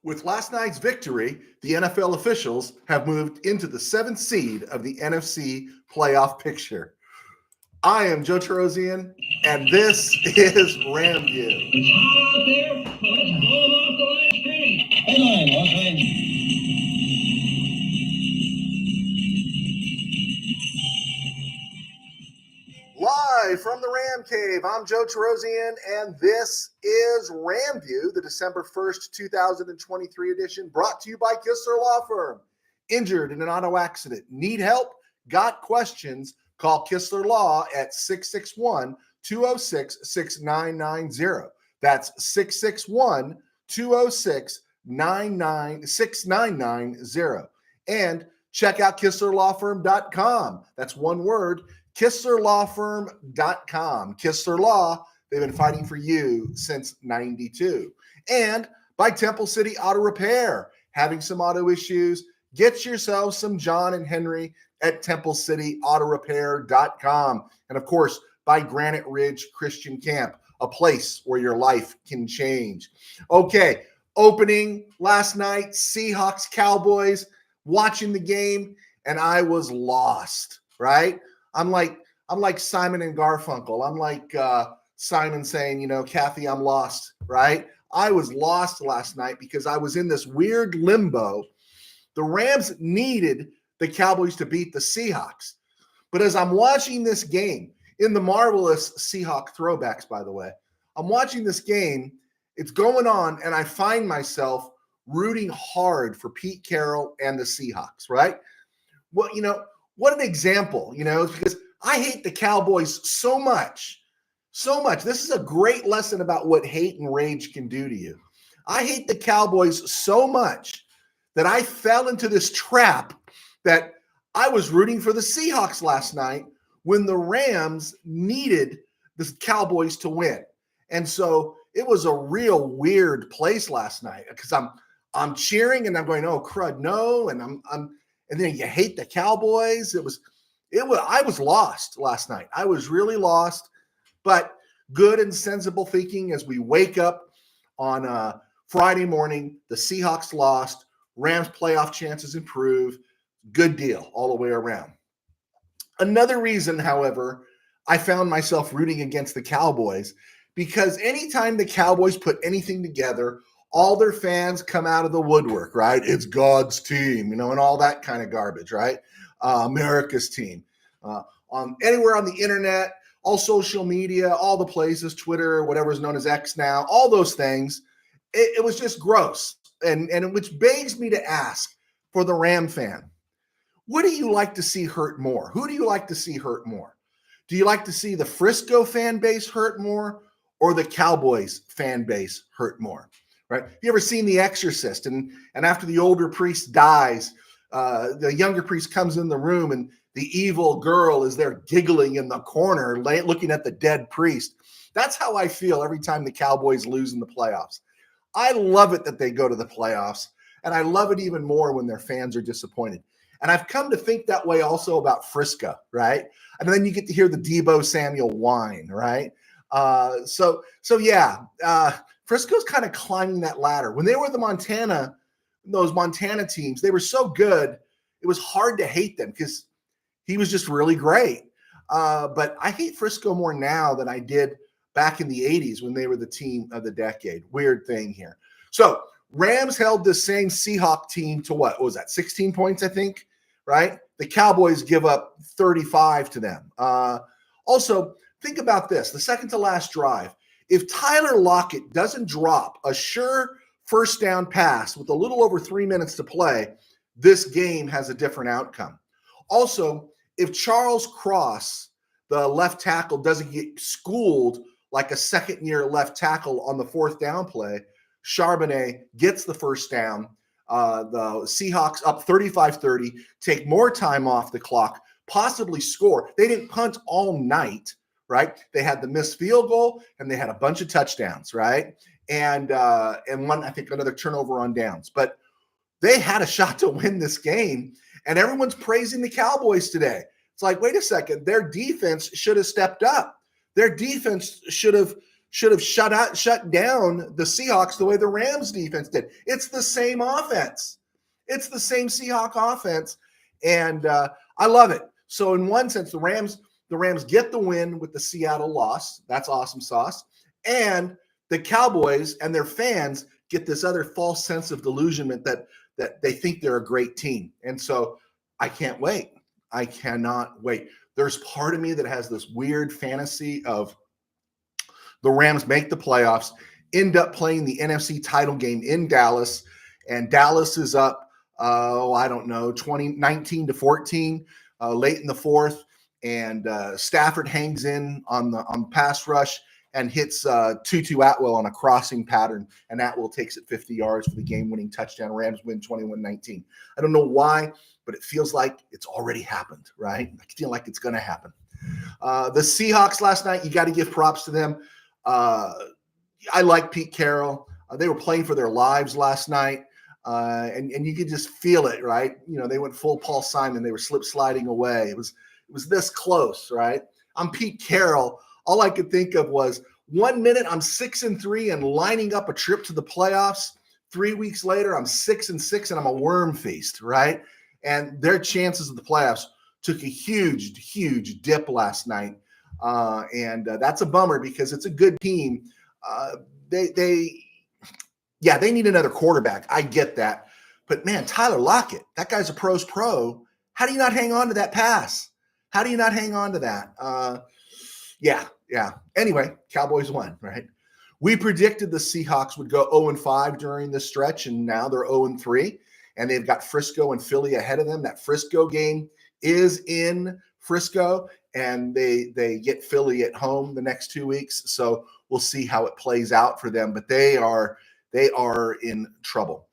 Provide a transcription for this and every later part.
With last night's victory, the NFL officials have moved into the 7th seed of the NFC playoff picture. I am Joe Terosian, and this is RamView. It's hot out there, but it's blowing off the last screen. Headline, Live from the Ram Cave, I'm Joe Terosian, and this is RamView, the December 1st, 2023 edition, brought to you by Kistler Law Firm. Injured in an auto accident? Need help? Got questions? Call Kistler Law at 661-206-6990. That's 661-206-6990. And check out KistlerLawFirm.com. That's one word, KistlerLawFirm.com. Kistler Law, they've been fighting for you since 92. And by Temple City Auto Repair, having some auto issues, get yourself some John and Henry at TempleCityAutoRepair.com. And of course, by Granite Ridge Christian Camp, a place where your life can change. Okay, opening last night, Seahawks-Cowboys, watching the game, and I was lost, right? I'm like Simon and Garfunkel. I'm like Simon saying, Kathy, I'm lost, right? I was lost last night because I was in this weird limbo. The Rams needed the Cowboys to beat the Seahawks. But as I'm watching this game, in the marvelous Seahawk throwbacks, by the way, I'm watching this game, it's going on, and I find myself rooting hard for Pete Carroll and the Seahawks, right? Well, what an example, because I hate the Cowboys so much. This is a great lesson about what hate and rage can do to you. I hate the Cowboys so much that I fell into this trap that I was rooting for the Seahawks last night when the Rams needed the Cowboys to win. And so it was a real weird place last night because I'm cheering and I'm going, oh crud, no, and and then you hate the Cowboys. I was lost last night. I was really lost, but good and sensible thinking as we wake up on Friday morning. The Seahawks lost. Rams playoff chances improve. Good deal all the way around. Another reason, however, I found myself rooting against the Cowboys because anytime the Cowboys put anything together, all their fans come out of the woodwork, right? It's God's team, and all that kind of garbage, right? America's team. On anywhere on the internet, all social media, all the places, Twitter, whatever is known as X now, all those things. It was just gross. And which begs me to ask for the Ram fan, what do you like to see hurt more? Who do you like to see hurt more? Do you like to see the Frisco fan base hurt more or the Cowboys fan base hurt more? Right? You ever seen The Exorcist? And after the older priest dies, the younger priest comes in the room and the evil girl is there giggling in the corner, looking at the dead priest. That's how I feel every time the Cowboys lose in the playoffs. I love it that they go to the playoffs, and I love it even more when their fans are disappointed. And I've come to think that way also about Frisco, right? And then you get to hear the Deebo Samuel whine, right? So Frisco's kind of climbing that ladder. When they were those Montana teams, they were so good, it was hard to hate them because he was just really great. But I hate Frisco more now than I did back in the 80s when they were the team of the decade. Weird thing here. So Rams held the same Seahawk team to what was that, 16 points, I think, right? The Cowboys give up 35 to them. Also, think about this, the second to last drive. If Tyler Lockett doesn't drop a sure first down pass with a little over 3 minutes to play, this game has a different outcome. Also, if Charles Cross, the left tackle, doesn't get schooled like a second-year left tackle on the fourth down play, Charbonnet gets the first down. The Seahawks up 35-30, take more time off the clock, possibly score. They didn't punt all night, right? They had the missed field goal, and they had a bunch of touchdowns, right? And one, I think, another turnover on downs. But they had a shot to win this game, and everyone's praising the Cowboys today. It's like, wait a second, their defense should have stepped up. Their defense should have should have shut down the Seahawks the way the Rams defense did. It's the same offense. It's the same Seahawk offense, and I love it. So in one sense, the Rams get the win with the Seattle loss. That's awesome sauce. And the Cowboys and their fans get this other false sense of delusionment that they think they're a great team. And so I can't wait. I cannot wait. There's part of me that has this weird fantasy of the Rams make the playoffs, end up playing the NFC title game in Dallas, and Dallas is up, I don't know, 19-14 late in the fourth, and Stafford hangs in on the pass rush and hits Tutu Atwell on a crossing pattern, and Atwell takes it 50 yards for the game-winning touchdown. Rams win 21-19. I don't know why, but it feels like it's already happened, right? I feel like it's going to happen. The Seahawks last night, you got to give props to them. I like Pete Carroll. They were playing for their lives last night, and you could just feel it, right? You know, they went full Paul Simon. They were sliding away. It was this close, right? I'm Pete Carroll. All I could think of was 1 minute I'm 6-3 and lining up a trip to the playoffs. 3 weeks later, I'm 6-6 and I'm a worm feast, right? And their chances of the playoffs took a huge dip last night. And that's a bummer because it's a good team. They need another quarterback. I get that. But, man, Tyler Lockett, that guy's a pro's pro. How do you not hang on to that pass? How do you not hang on to that? Yeah. Anyway, Cowboys won, right? We predicted the Seahawks would go 0-5 during this stretch, and now they're 0-3, and they've got Frisco and Philly ahead of them. That Frisco game is in Frisco, and they get Philly at home the next 2 weeks. So we'll see how it plays out for them, but they are in trouble.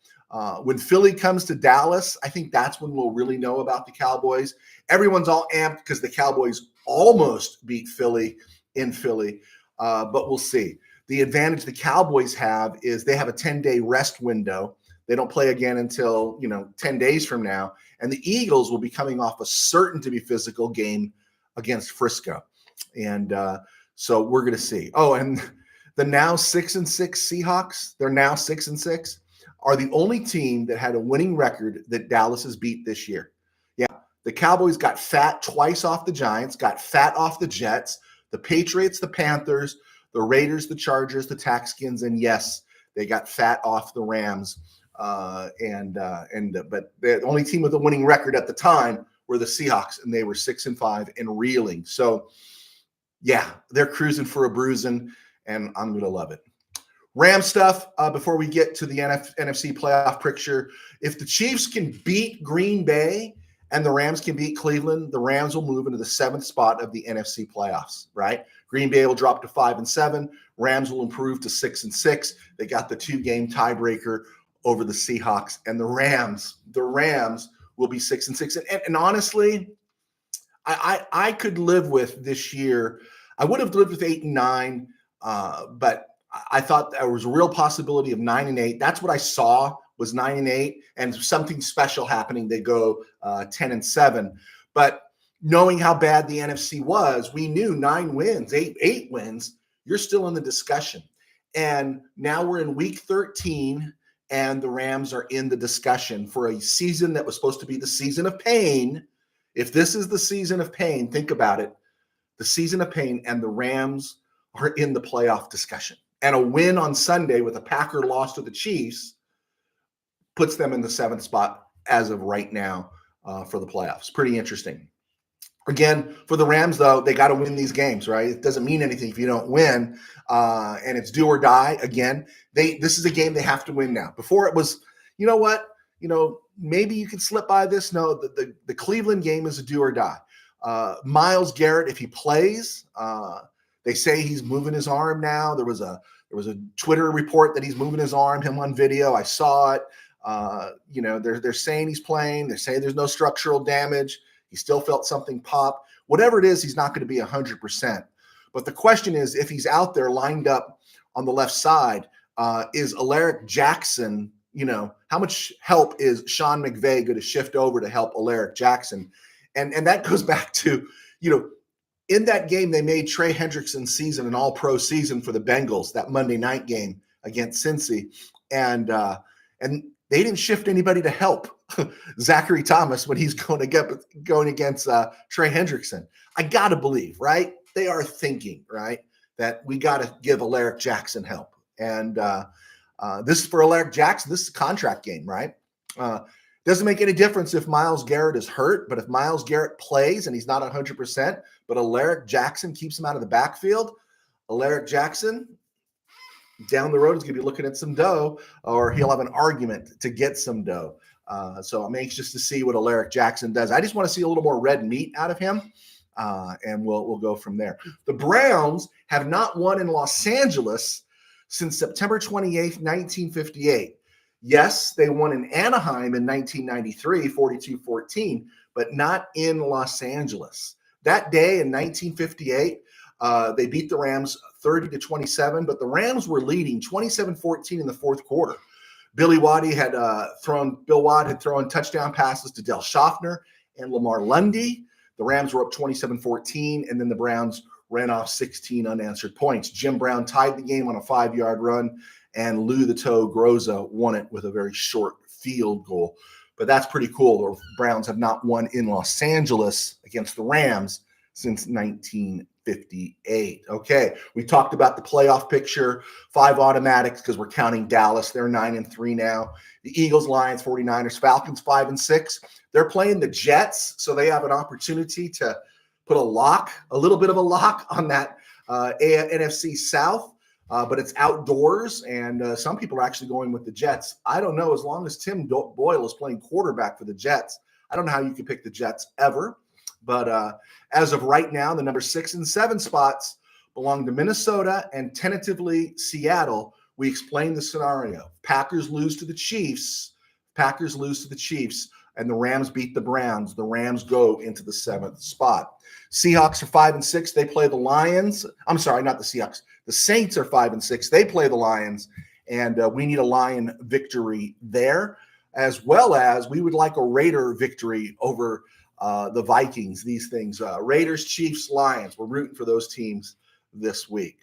When Philly comes to Dallas, I think that's when we'll really know about the Cowboys. Everyone's all amped because the Cowboys almost beat Philly in Philly, but we'll see. The advantage the Cowboys have is they have a 10-day rest window. They don't play again until 10 days from now, and the Eagles will be coming off a certain-to-be physical game against Frisco, and so we're going to see. Oh, and the now 6-6 Seahawks, they're now 6-6, are the only team that had a winning record that Dallas has beat this year. Yeah, the Cowboys got fat twice off the Giants, got fat off the Jets, the Patriots, the Panthers, the Raiders, the Chargers, the Texans, and yes, they got fat off the Rams. But the only team with a winning record at the time were the Seahawks, and they were 6-5 and reeling. So, yeah, they're cruising for a bruising, and I'm going to love it. Ram stuff before we get to the NFC playoff picture. If the Chiefs can beat Green Bay and the Rams can beat Cleveland, the Rams will move into the 7th spot of the NFC playoffs, right? Green Bay will drop to 5-7. Rams will improve to 6-6. They got the 2-game tiebreaker over the Seahawks, and the Rams will be 6-6. And honestly, I could live with this year. I would have lived with 8-9, but I thought there was a real possibility of 9-8. That's what I saw was 9-8, and something special happening. They go 10-7. But knowing how bad the NFC was, we knew 9 wins, 8 wins. You're still in the discussion, and now we're in week 13. And the Rams are in the discussion for a season that was supposed to be the season of pain. If this is the season of pain, think about it. The season of pain, and the Rams are in the playoff discussion. And a win on Sunday with a Packer loss to the Chiefs puts them in the 7th spot as of right now for the playoffs. Pretty interesting. Again, for the Rams, though, they got to win these games, right? It doesn't mean anything if you don't win, and it's do or die. Again, this is a game they have to win now. Before it was, you know what? Maybe you can slip by this. No, the Cleveland game is a do or die. Myles Garrett, if he plays, they say he's moving his arm now. There was a Twitter report that he's moving his arm, him on video. I saw it. They're saying he's playing. They're saying there's no structural damage. He still felt something pop. Whatever it is, he's not going to be 100%. But the question is, if he's out there lined up on the left side, is Alaric Jackson, how much help is Sean McVay going to shift over to help Alaric Jackson? And that goes back to, in that game, they made Trey Hendrickson's season an all-pro season for the Bengals, that Monday night game against Cincy. And they didn't shift anybody to help Zachary Thomas when he's going against Trey Hendrickson. I got to believe, right? They are thinking, right, that we got to give Alaric Jackson help. And this is for Alaric Jackson. This is a contract game, right? Doesn't make any difference if Myles Garrett is hurt, but if Myles Garrett plays and he's not 100%, but Alaric Jackson keeps him out of the backfield, Alaric Jackson down the road is going to be looking at some dough, or he'll have an argument to get some dough. So I'm anxious to see what Alaric Jackson does. I just want to see a little more red meat out of him, and we'll go from there. The Browns have not won in Los Angeles since September 28th, 1958. Yes, they won in Anaheim in 1993, 42-14, but not in Los Angeles. That day in 1958, they beat the Rams 30-27, but the Rams were leading 27-14 in the fourth quarter. Bill Watt had thrown touchdown passes to Del Schaffner and Lamar Lundy. The Rams were up 27-14, and then the Browns ran off 16 unanswered points. Jim Brown tied the game on a 5-yard run, and Lou the Toe Groza won it with a very short field goal. But that's pretty cool. The Browns have not won in Los Angeles against the Rams since 1958. Okay, we talked about the playoff picture. 5 automatics because we're counting Dallas. They're 9-3 now. The Eagles, Lions, 49ers, Falcons 5-6. They're playing the Jets, so they have an opportunity to put a little bit of a lock on that NFC South. But it's outdoors, and some people are actually going with the Jets. I don't know. As long as Tim Boyle is playing quarterback for the Jets, I don't know how you can pick the Jets ever. But as of right now, the number 6 and 7 spots belong to Minnesota and tentatively Seattle. We explained the scenario. Packers lose to the Chiefs. And the Rams beat the Browns. The Rams go into the 7th spot. Seahawks are 5-6. They play the Lions. I'm sorry, not the Seahawks. The Saints are 5-6. They play the Lions, and we need a Lion victory there, as well as we would like a Raider victory over the Vikings. These things, Raiders, Chiefs, Lions. We're rooting for those teams this week.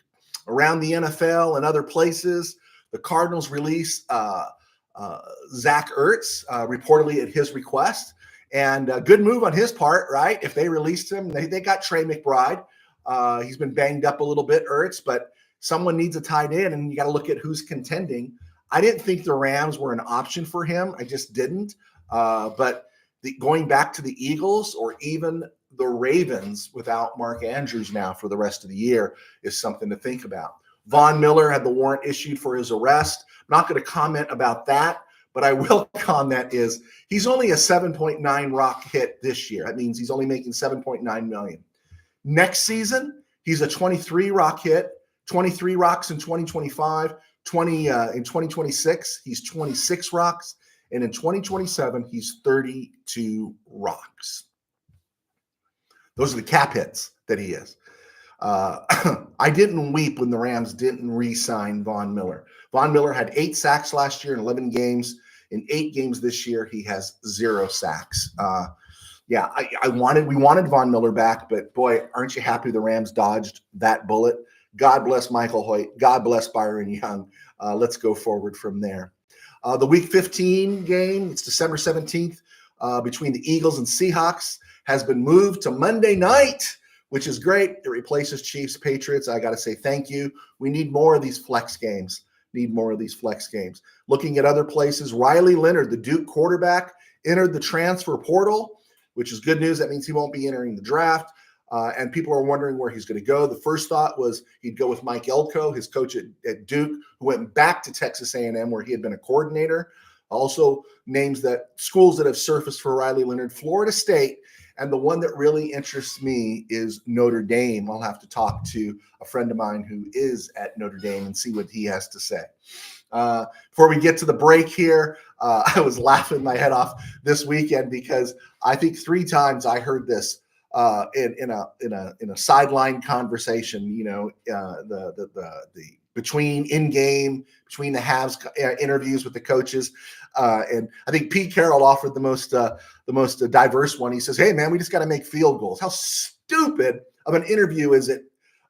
Around the NFL and other places, the Cardinals release Zach Ertz, reportedly at his request. And a good move on his part, right? If they released him, they got Trey McBride. He's been banged up a little bit, Ertz, but someone needs a tight end, and you got to look at who's contending. I didn't think the Rams were an option for him. I just didn't. But going back to the Eagles or even the Ravens without Mark Andrews now for the rest of the year is something to think about. Von Miller had the warrant issued for his arrest. I'm not going to comment about that, but I will comment is he's only a 7.9 rock hit this year. That means he's only making $7.9 million. Next season, he's a 23 rock hit, 23 rocks in 2025, 20 in 2026, he's 26 rocks, and in 2027, he's 32 rocks. Those are the cap hits that he is. I didn't weep when the Rams didn't re-sign Von Miller. Von Miller had 8 sacks last year in 11 games. In 8 games this year, he has 0 sacks. We wanted Von Miller back, but boy, aren't you happy the Rams dodged that bullet? God bless Michael Hoyt. God bless Byron Young. Let's go forward from there. The Week 15 game, it's December 17th, between the Eagles and Seahawks, has been moved to Monday night, which is great. It replaces Chiefs, Patriots. I got to say thank you. We need more of these flex games. Looking at other places, Riley Leonard, the Duke quarterback, entered the transfer portal, which is good news. That means he won't be entering the draft. And people are wondering where he's going to go. The first thought was he'd go with Mike Elko, his coach at Duke, who went back to Texas A&M where he had been a coordinator. Also names that schools that have surfaced for Riley Leonard, Florida State, and the one that really interests me is Notre Dame. I'll have to talk to a friend of mine who is at Notre Dame and see what he has to say. Before we get to the break here, I was laughing my head off this weekend because I think 3 times I heard this in a sideline conversation. You know, the between the halves interviews with the coaches, and I think Pete Carroll offered the most diverse one. He says, "Hey man, we just got to make field goals." How stupid of an interview is it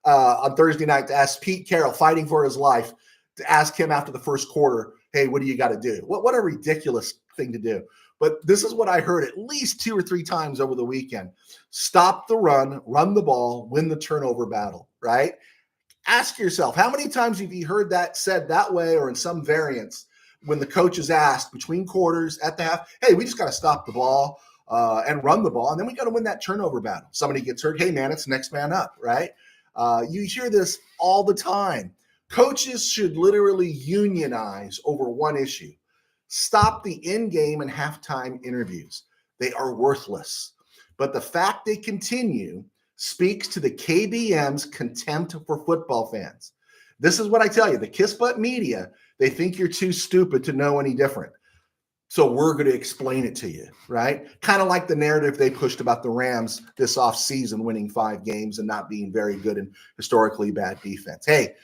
on Thursday night to ask Pete Carroll, fighting for his life, to ask him after the first quarter, hey, what do you got to do? What a ridiculous thing to do. But this is what I heard at least 2 or 3 times over the weekend. Stop the run the ball, win the turnover battle, right? Ask yourself, how many times have you heard that said that way or in some variants when the coach is asked between quarters at the half, hey, we just got to stop the ball and run the ball, and then we got to win that turnover battle. Somebody gets hurt, hey, man, it's next man up, right? You hear this all the time. Coaches should literally unionize over one issue. Stop the in-game and halftime interviews. They are worthless. But the fact they continue speaks to the KBM's contempt for football fans. This is what I tell you. The kiss butt media, they think you're too stupid to know any different. So we're going to explain it to you, right? Kind of like the narrative they pushed about the Rams this offseason winning 5 games and not being very good and historically bad defense. Hey,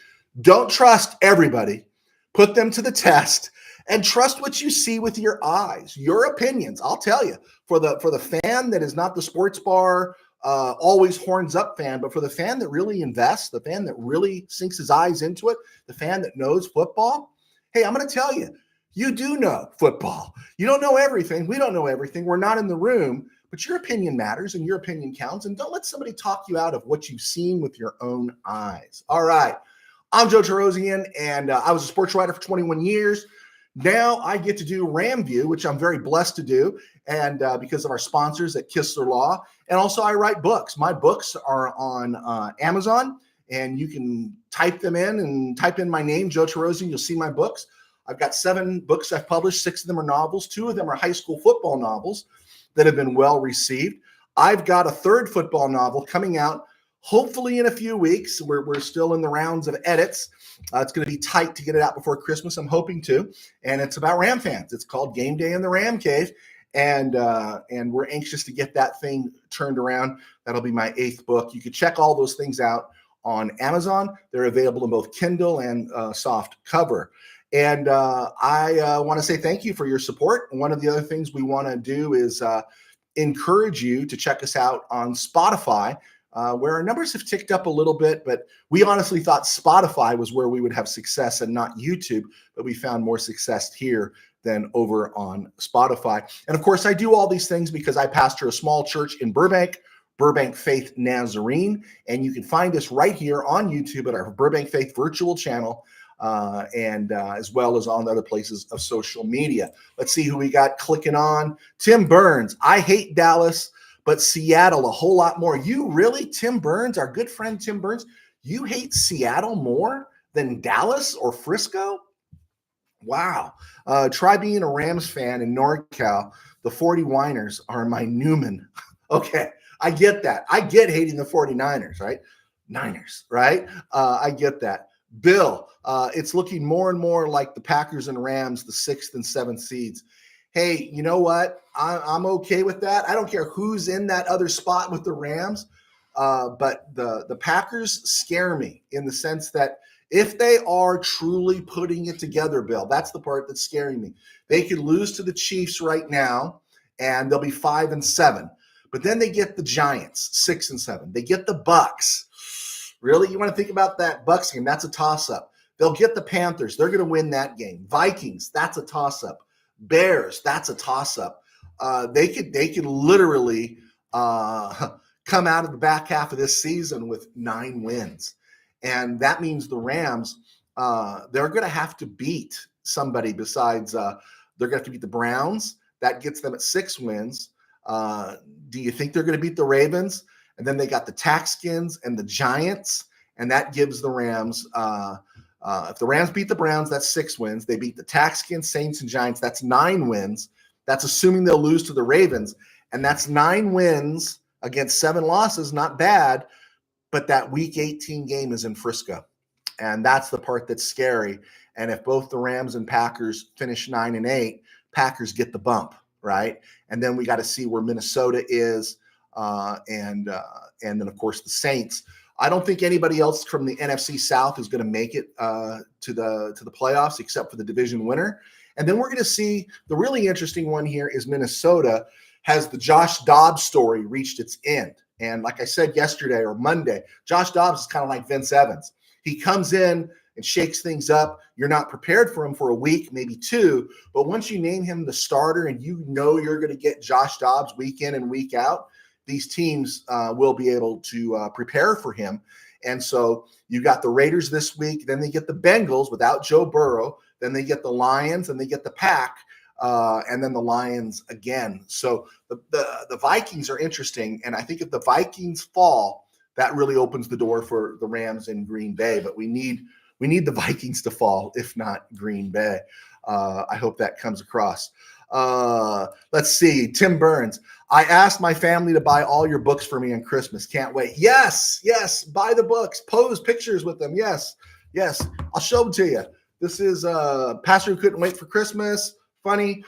don't trust everybody. Put them to the test and trust what you see with your eyes. Your opinions, I'll tell you, for the fan that is not the sports bar, always horns up fan, but for the fan that really invests, the fan that really sinks his eyes into it, the fan that knows football, hey, I'm going to tell you, you do know football. You don't know everything. We don't know everything. We're not in the room, but your opinion matters and your opinion counts. And don't let somebody talk you out of what you've seen with your own eyes. All right. I'm Joe Terosian, and I was a sports writer for 21 years. Now I get to do RamView, which I'm very blessed to do, and because of our sponsors at Kistler Law. And also I write books. My books are on Amazon, and you can type them in and type in my name, Joe Terosian. You'll see my books. I've got 7 books I've published. 6 of them are novels. 2 of them are high school football novels that have been well received. I've got a 3rd football novel coming out hopefully in a few weeks. We're still in the rounds of edits. It's going to be tight to get it out before Christmas. I'm hoping to. And it's about Ram fans. It's called Game Day in the Ram Cave. And we're anxious to get that thing turned around. That'll be my 8th book. You can check all those things out on Amazon. They're available in both Kindle and soft cover. And I want to say thank you for your support. One of the other things we want to do is encourage you to check us out on Spotify, where our numbers have ticked up a little bit, but we honestly thought Spotify was where we would have success and not YouTube, but we found more success here than over on Spotify. And of course, I do all these things because I pastor a small church in Burbank Faith Nazarene, and you can find us right here on YouTube at our Burbank Faith virtual channel, and as well as on other places of social media. Let's see who we got clicking on. Tim Burns, I hate Dallas, but Seattle a whole lot more. You really, Tim Burns, our good friend Tim Burns, you hate Seattle more than Dallas or Frisco? Wow. Try being a Rams fan in NorCal. The 40 Winers are my Newman. Okay, I get that. I get hating the 49ers, right? Niners, right? I get that. Bill, it's looking more and more like the Packers and Rams, the 6th and 7th seeds. Hey, you know what? I'm okay with that. I don't care who's in that other spot with the Rams, but the Packers scare me in the sense that if they are truly putting it together, Bill, that's the part that's scaring me. They could lose to the Chiefs right now, and they'll be 5-7. But then they get the Giants, 6-7. They get the Bucks. Really? You want to think about that Bucks game? That's a toss-up. They'll get the Panthers. They're going to win that game. Vikings, that's a toss-up. Bears, that's a toss-up. They could literally come out of the back half of this season with 9 wins. And that means the Rams, they're going to have to beat somebody besides they're going to have to beat the Browns. That gets them at 6 wins. Do you think they're going to beat the Ravens? And then they got the Texans and the Giants, and that gives the Rams if the Rams beat the Browns, that's 6 wins. They beat the Texans, Saints, and Giants. That's 9 wins. That's assuming they'll lose to the Ravens. And that's 9 wins against 7 losses. Not bad. But that Week 18 game is in Frisco. And that's the part that's scary. And if both the Rams and Packers finish 9-8, Packers get the bump, right? And then we got to see where Minnesota is. And then, of course, the Saints. I don't think anybody else from the NFC South is going to make it to the playoffs except for the division winner. And then we're going to see the really interesting one here is Minnesota. Has the Josh Dobbs story reached its end? And like I said yesterday or Monday, Josh Dobbs is kind of like Vince Evans. He comes in and shakes things up. You're not prepared for him for a week, maybe two, but once you name him the starter and you know you're going to get Josh Dobbs week in and week out, these teams will be able to prepare for him. And so you got the Raiders this week, then they get the Bengals without Joe Burrow, then they get the Lions, and they get the Pack, and then the Lions again. So the Vikings are interesting, and I think if the Vikings fall, that really opens the door for the Rams in Green Bay. But we need the Vikings to fall, if not Green Bay. I hope that comes across. Let's see. Tim Burns. I asked my family to buy all your books for me on Christmas. Can't wait. Yes. Buy the books. Pose pictures with them. Yes. I'll show them to you. This is Pastor Who Couldn't Wait for Christmas. Funny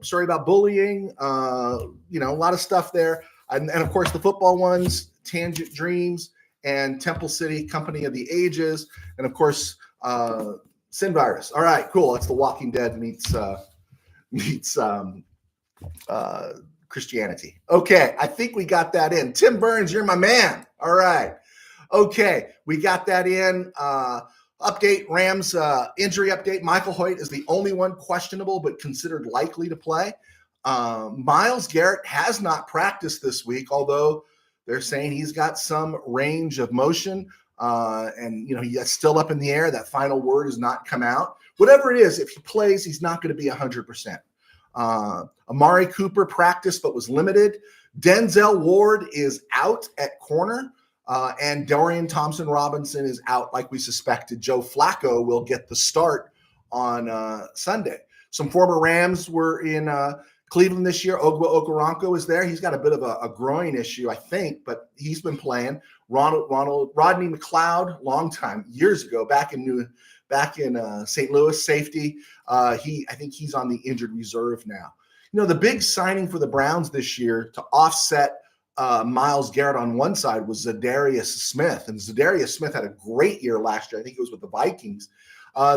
story about bullying. A lot of stuff there. And of course, the football ones, Tangent Dreams and Temple City, Company of the Ages. And of course, Sin Virus. All right, cool. That's The Walking Dead meets Christianity. Okay, I think we got that in. Tim Burns, you're my man. All right. Okay, we got that in. Update, Rams injury update. Michael Hoyt is the only one questionable but considered likely to play. Myles Garrett has not practiced this week, although they're saying he's got some range of motion. And he's still up in the air. That final word has not come out. Whatever it is, if he plays, he's not going to be 100%. Amari Cooper practiced but was limited. Denzel Ward is out at corner. And Dorian Thompson-Robinson is out like we suspected. Joe Flacco will get the start on Sunday. Some former Rams were in Cleveland this year. Ogba Okoronkwo is there. He's got a bit of a groin issue, I think, but he's been playing. Rodney McLeod, long time, years ago, back in St. Louis, safety. I think he's on the injured reserve now. The big signing for the Browns this year to offset Myles Garrett on one side was Zadarius Smith. And Zadarius Smith had a great year last year. I think it was with the Vikings.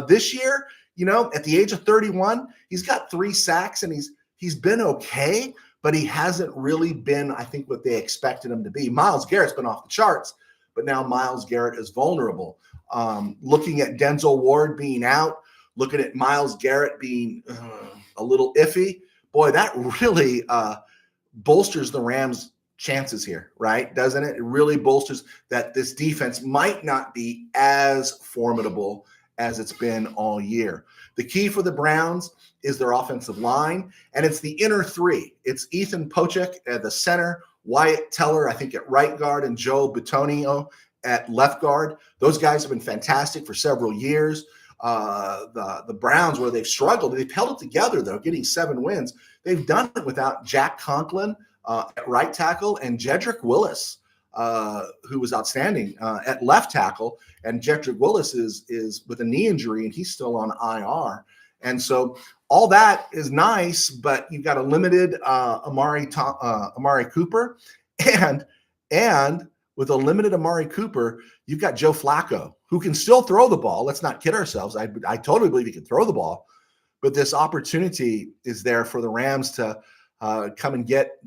This year, at the age of 31, he's got 3 sacks and he's been okay, but he hasn't really been, I think, what they expected him to be. Myles Garrett's been off the charts, but now Myles Garrett is vulnerable. Looking at Denzel Ward being out, looking at Myles Garrett being a little iffy, boy, that really bolsters the Rams' chances here, right? Doesn't it? It really bolsters that this defense might not be as formidable as it's been all year. The key for the Browns is their offensive line, and it's the inner three. It's Ethan Pochek at the center, Wyatt Teller, I think, at right guard, and Joe Bitonio at left guard. Those guys have been fantastic for several years. The Browns, where they've struggled, they've held it together, though, getting 7 wins. They've done it without Jack Conklin at right tackle and Jedrick Willis, who was outstanding at left tackle. And Jedrick Willis is with a knee injury, and he's still on IR. And so all that is nice, but you've got a limited Amari Cooper, and with a limited Amari Cooper, you've got Joe Flacco, who can still throw the ball. Let's not kid ourselves. I totally believe he can throw the ball, but this opportunity is there for the Rams to come and get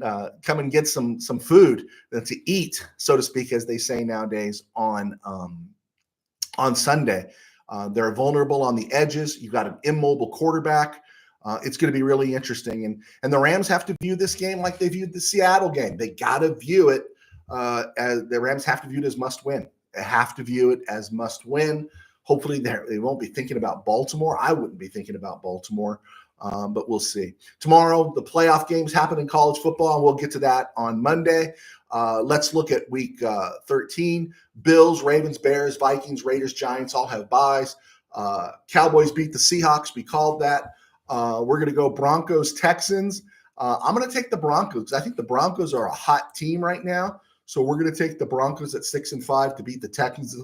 some food to eat, so to speak, as they say nowadays on Sunday. They're vulnerable on the edges. You've got an immobile quarterback. It's going to be really interesting. And the Rams have to view this game like they viewed the Seattle game. They got to view it as the Rams have to view it as must win. They have to view it as must win. Hopefully they won't be thinking about Baltimore. I wouldn't be thinking about Baltimore, but we'll see. Tomorrow, the playoff games happen in college football, and we'll get to that on Monday. Let's look at week 13. Bills, Ravens, Bears, Vikings, Raiders, Giants all have byes. Cowboys beat the Seahawks. We called that. We're going to go Broncos, Texans. I'm going to take the Broncos because I think the Broncos are a hot team right now. So we're going to take the Broncos at 6-5 to beat the Texans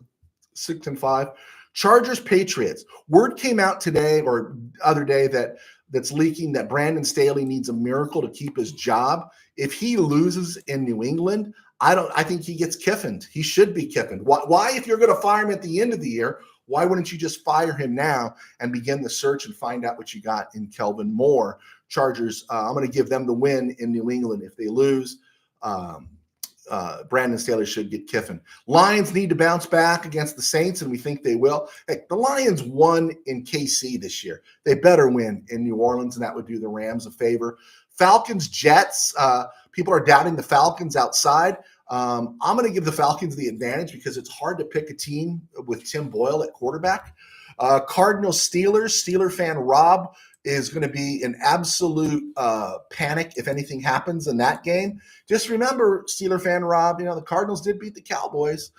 6-5. Chargers, Patriots. Word came out today or other day that's leaking that Brandon Staley needs a miracle to keep his job. If he loses in New England, I think he gets kiffined. He should be kiffined. Why, if you're going to fire him at the end of the year, why wouldn't you just fire him now and begin the search and find out what you got in Kelvin Moore? Chargers, I'm going to give them the win in New England. If they lose, Brandon Staley should get Kiffin. Lions need to bounce back against the Saints, and we think they will. Hey, the Lions won in KC this year. They better win in New Orleans, and that would do the Rams a favor. Falcons, Jets. People are doubting the Falcons outside. I'm going to give the Falcons the advantage because it's hard to pick a team with Tim Boyle at quarterback. Cardinals, Steelers. Steeler fan Rob is going to be in absolute panic if anything happens in that game. Just remember, Steeler fan Rob, the Cardinals did beat the Cowboys.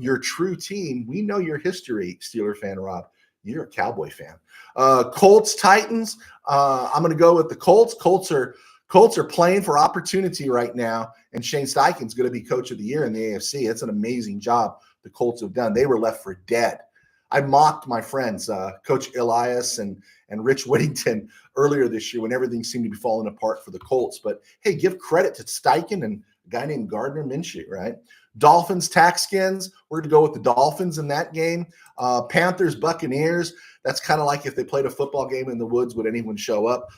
Your true team. We know your history, Steeler fan Rob. You're a Cowboy fan. Colts, Titans. I'm going to go with the Colts. Colts are playing for opportunity right now, and Shane Steichen's going to be coach of the year in the AFC. It's an amazing job the Colts have done. They were left for dead. I mocked my friends, Coach Elias and Rich Whittington earlier this year when everything seemed to be falling apart for the Colts. But, hey, give credit to Steichen and a guy named Gardner Minshew, right? Dolphins, Taxskins. We're going to go with the Dolphins in that game. Panthers, Buccaneers. That's kind of like if they played a football game in the woods, would anyone show up?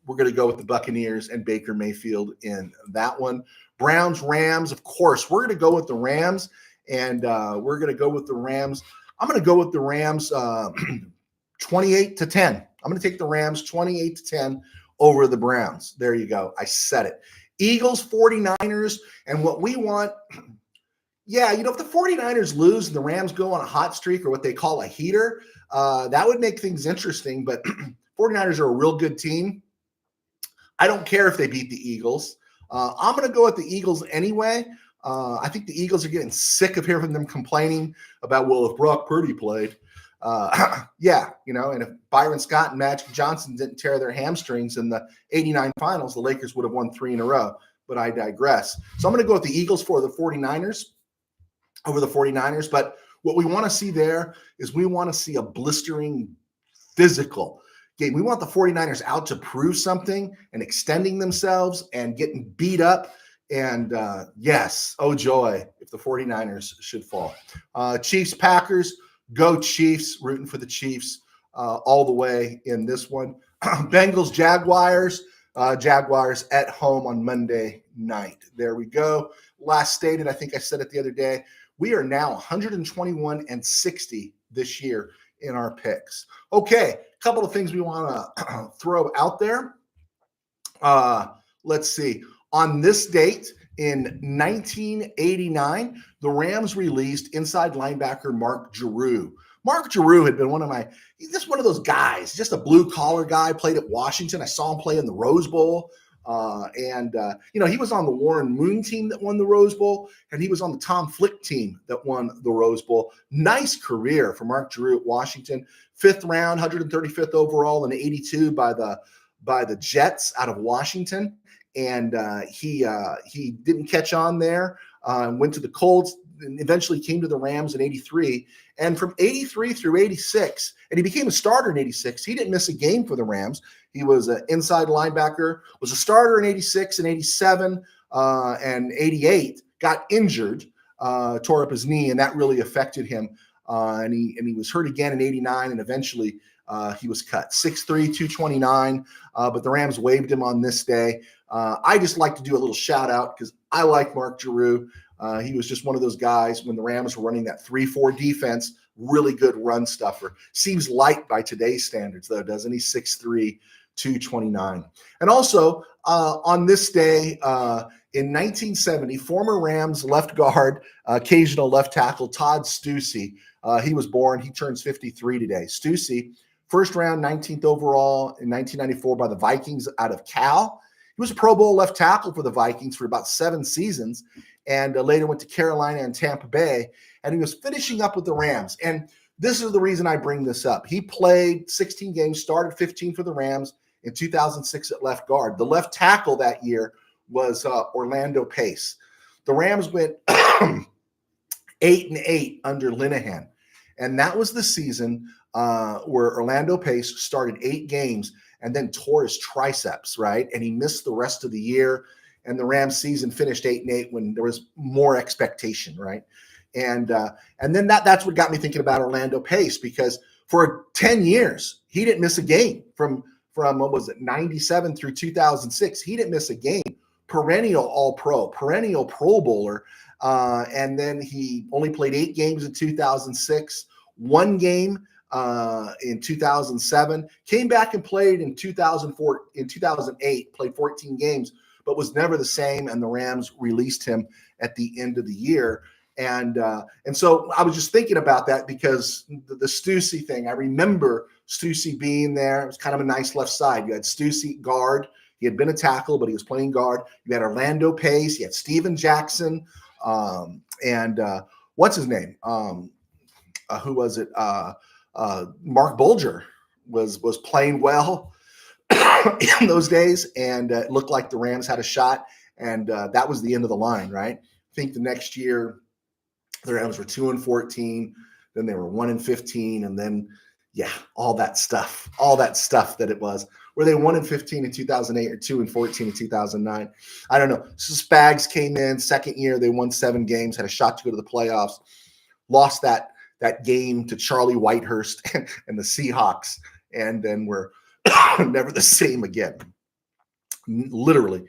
We're going to go with the Buccaneers and Baker Mayfield in that one. Browns, Rams. Of course, we're going to go with the Rams, and we're going to go with the Rams. I'm going to go with the Rams 28-10. I'm going to take the Rams 28-10 over the Browns. There you go. I said it. Eagles, 49ers, and what we want, if the 49ers lose and the Rams go on a hot streak or what they call a heater, that would make things interesting, but 49ers are a real good team. I don't care if they beat the Eagles. I'm going to go with the Eagles anyway. I think the Eagles are getting sick of hearing them complaining about, if Brock Purdy played. And if Byron Scott and Magic Johnson didn't tear their hamstrings in the 89 finals, the Lakers would have won 3 in a row. But I digress. So I'm going to go with the Eagles for the 49ers over the 49ers. But what we want to see there is we want to see a blistering physical game. We want the 49ers out to prove something and extending themselves and getting beat up. And yes, oh joy, if the 49ers should fall. Chiefs, Packers, go Chiefs, rooting for the Chiefs all the way in this one. Bengals, Jaguars, Jaguars at home on Monday night. There we go. Last stated, I think I said it the other day, we are now 121-60 this year in our picks. Okay, a couple of things we want to throw out there. Let's see. On this date in 1989, the Rams released inside linebacker Mark Jerue. Mark Jerue had been he's just one of those guys, just a blue-collar guy, played at Washington. I saw him play in the Rose Bowl. He was on the Warren Moon team that won the Rose Bowl, and he was on the Tom Flick team that won the Rose Bowl. Nice career for Mark Jerue at Washington. 5th round, 135th overall, and 82 by the Jets out of Washington. And he didn't catch on there, went to the Colts, and eventually came to the Rams in 83. And from 83 through 86, and he became a starter in 86, he didn't miss a game for the Rams. He was an inside linebacker, was a starter in 86 and 87 and 88, got injured, tore up his knee, and that really affected him. And he was hurt again in 89, and eventually he was cut. 6'3", 229, but the Rams waived him on this day. I just like to do a little shout out because I like Mark Jerue. He was just one of those guys when the Rams were running that 3-4 defense, really good run stuffer. Seems light by today's standards, though, doesn't he? 6'3", 229. And also on this day in 1970, former Rams left guard, occasional left tackle Todd Steussie. He was born. He turns 53 today. Steussie, first round, 19th overall in 1994 by the Vikings out of Cal. He was a Pro Bowl left tackle for the Vikings for about 7 seasons, and later went to Carolina and Tampa Bay, and he was finishing up with the Rams. And this is the reason I bring this up. He played 16 games, started 15 for the Rams in 2006 at left guard. The left tackle that year was Orlando Pace. The Rams went 8-8 under Linehan, and that was the season where Orlando Pace started 8 games and then tore his triceps, right? And he missed the rest of the year. And the Rams season finished 8-8 when there was more expectation, right? And then that's what got me thinking about Orlando Pace, because for 10 years, he didn't miss a game from what was it, 97 through 2006. He didn't miss a game. perennial All-Pro, perennial Pro Bowler. And then he only played 8 games in 2006, 1 game in 2007, came back and played in 2004, in 2008, played 14 games, but was never the same. And the Rams released him at the end of the year. And so I was just thinking about that because the Steussie thing, I remember Steussie being there. It was kind of a nice left side. You had Steussie guard. He had been a tackle, but he was playing guard. You had Orlando Pace. You had Steven Jackson. And what's his name? Who was it? Mark Bulger was playing well in those days. And it looked like the Rams had a shot. And that was the end of the line, right? I think the next year, the Rams were 2-14, then they were 1-15, and then, yeah, all that stuff that it was. Were they 1-15 in 2008 or 2-14 in 2009? I don't know. So Spags came in, second year, they won 7 games, had a shot to go to the playoffs, lost that game to Charlie Whitehurst and the Seahawks, and then were never the same again. Literally,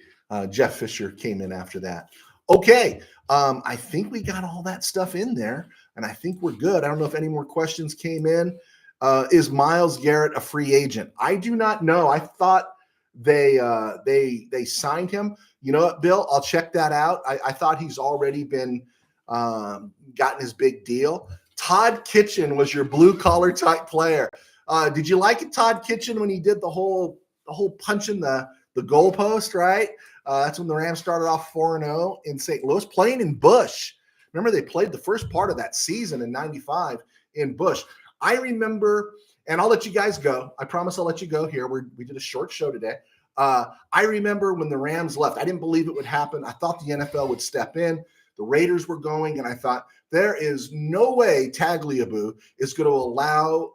Jeff Fisher came in after that. Okay, I think we got all that stuff in there, and I think we're good. I don't know if any more questions came in. Is Myles Garrett a free agent? I do not know. I thought they signed him. You know what, Bill? I'll check that out. I thought he's already been gotten his big deal. Todd Kitchen was your blue collar type player. Did you like it, Todd Kitchen, when he did the whole punching the goalpost, right? That's when the Rams started off 4-0 in St. Louis, playing in Busch. Remember, they played the first part of that season in '95 in Busch. I remember, and I'll let you guys go. I promise I'll let you go here. We did a short show today. I remember when the Rams left. I didn't believe it would happen. I thought the NFL would step in. The Raiders were going, and I thought there is no way Tagliabue is going to allow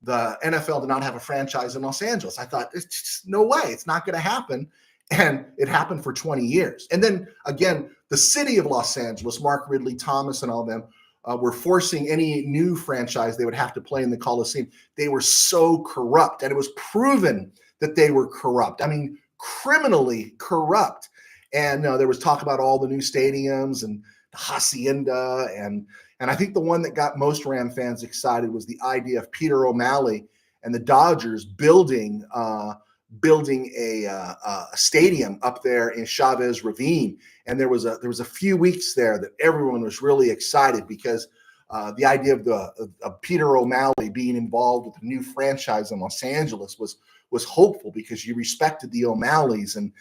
the NFL to not have a franchise in Los Angeles. I thought, it's just no way. It's not going to happen. And it happened for 20 years. And then, again, the city of Los Angeles, Mark Ridley, Thomas, and all them, were forcing any new franchise they would have to play in the Coliseum. They were so corrupt, and it was proven that they were corrupt. I mean, criminally corrupt. And there was talk about all the new stadiums and the Hacienda. And I think the one that got most Ram fans excited was the idea of Peter O'Malley and the Dodgers building a stadium up there in Chavez Ravine. And there was a few weeks there that everyone was really excited because the idea of Peter O'Malley being involved with a new franchise in Los Angeles was hopeful because you respected the O'Malleys, and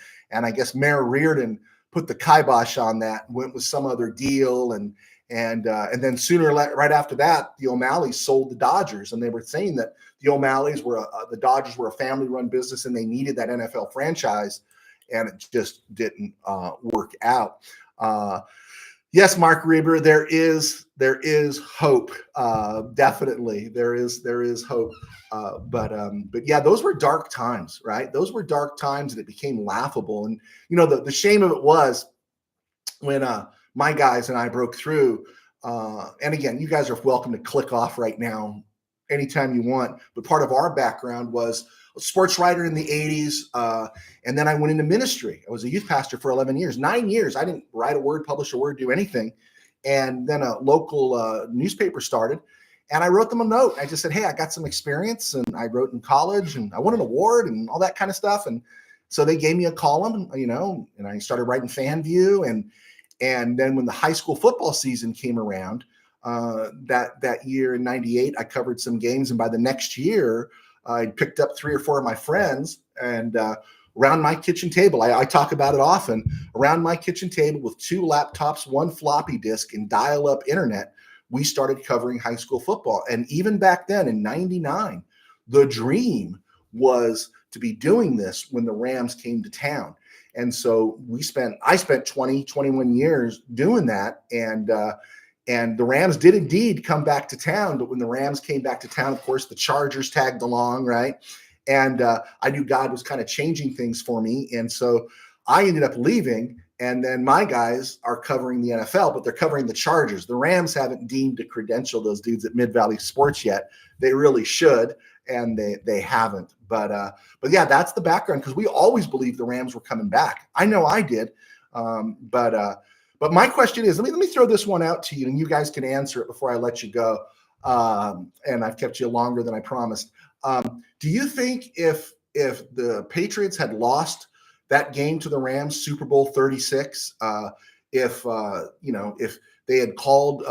I guess Mayor Reardon put the kibosh on that, went with some other deal, and then right after that, the O'Malleys sold the Dodgers, and they were saying that the O'Malleys were the Dodgers were a family-run business, and they needed that NFL franchise, and it just didn't work out. Yes, Mark Reber, there is hope. Definitely, there is hope. But yeah, those were dark times, right? Those were dark times, and it became laughable. And the shame of it was when my guys and I broke through. And again, you guys are welcome to click off right now anytime you want. But part of our background was a sports writer in the 80s. And then I went into ministry. I was a youth pastor for 11 years, 9 years. I didn't write a word, publish a word, do anything. And then a local newspaper started. And I wrote them a note. I just said, hey, I got some experience, and I wrote in college, and I won an award and all that kind of stuff. And so they gave me a column, and I started writing FanView. And then when the high school football season came around, that year in '98, I covered some games. And by the next year, I picked up 3 or 4 of my friends, and around my kitchen table, I talk about it often, around my kitchen table with 2 laptops, 1 floppy disk, and dial-up internet, we started covering high school football. And even back then in '99, the dream was to be doing this when the Rams came to town. And so I spent 20, 21 years doing that. And the Rams did indeed come back to town. But when the Rams came back to town, of course, the Chargers tagged along, right? And I knew God was kind of changing things for me. And so I ended up leaving. And then my guys are covering the NFL, but they're covering the Chargers. The Rams haven't deemed to credential those dudes at Mid-Valley Sports yet. They really should, and they haven't. But yeah, that's the background, because we always believed the Rams were coming back. I know I did. But my question is, let me throw this one out to you, and you guys can answer it before I let you go. And I've kept you longer than I promised. Do you think if the Patriots had lost that game to the Rams, Super Bowl 36, if they had called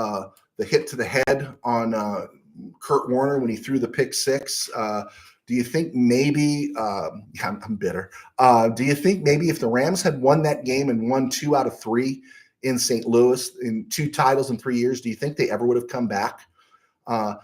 the hit to the head on Kurt Warner when he threw the pick six, do you think maybe I'm bitter. Do you think maybe if the Rams had won that game and won 2 out of 3 in St. Louis, in 2 titles in 3 years, do you think they ever would have come back?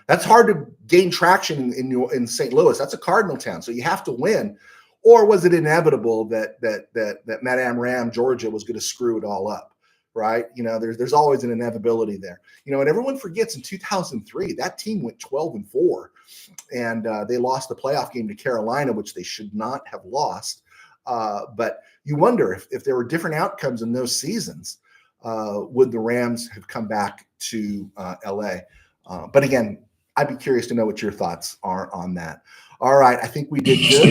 That's hard to gain traction in St. Louis. That's a Cardinal town, so you have to win. Or was it inevitable that Madame Ram, Georgia, was going to screw it all up? Right? There's always an inevitability there. And everyone forgets in 2003 that team went 12-4, and they lost the playoff game to Carolina, which they should not have lost. But you wonder if there were different outcomes in those seasons, would the Rams have come back to LA? But again, I'd be curious to know what your thoughts are on that. All right, I think we did good.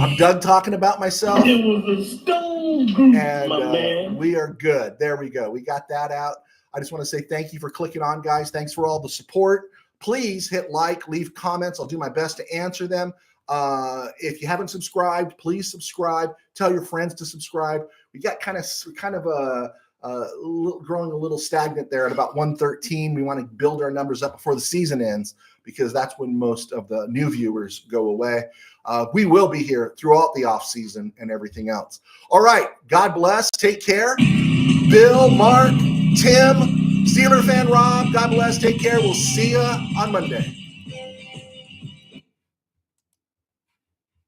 I'm done talking about myself. It was a stone group, And my man. we are good. There we go. We got that out. I just want to say thank you for clicking on, guys. Thanks for all the support. Please hit like, leave comments. I'll do my best to answer them. If you haven't subscribed, please subscribe. Tell your friends to subscribe. We got kind of growing a little stagnant there at about 113. We want to build our numbers up before the season ends, because that's when most of the new viewers go away. We will be here throughout the off season and everything else. All right. God bless. Take care. Bill, Mark, Tim, Steeler fan Rob, God bless. Take care. We'll see you on Monday.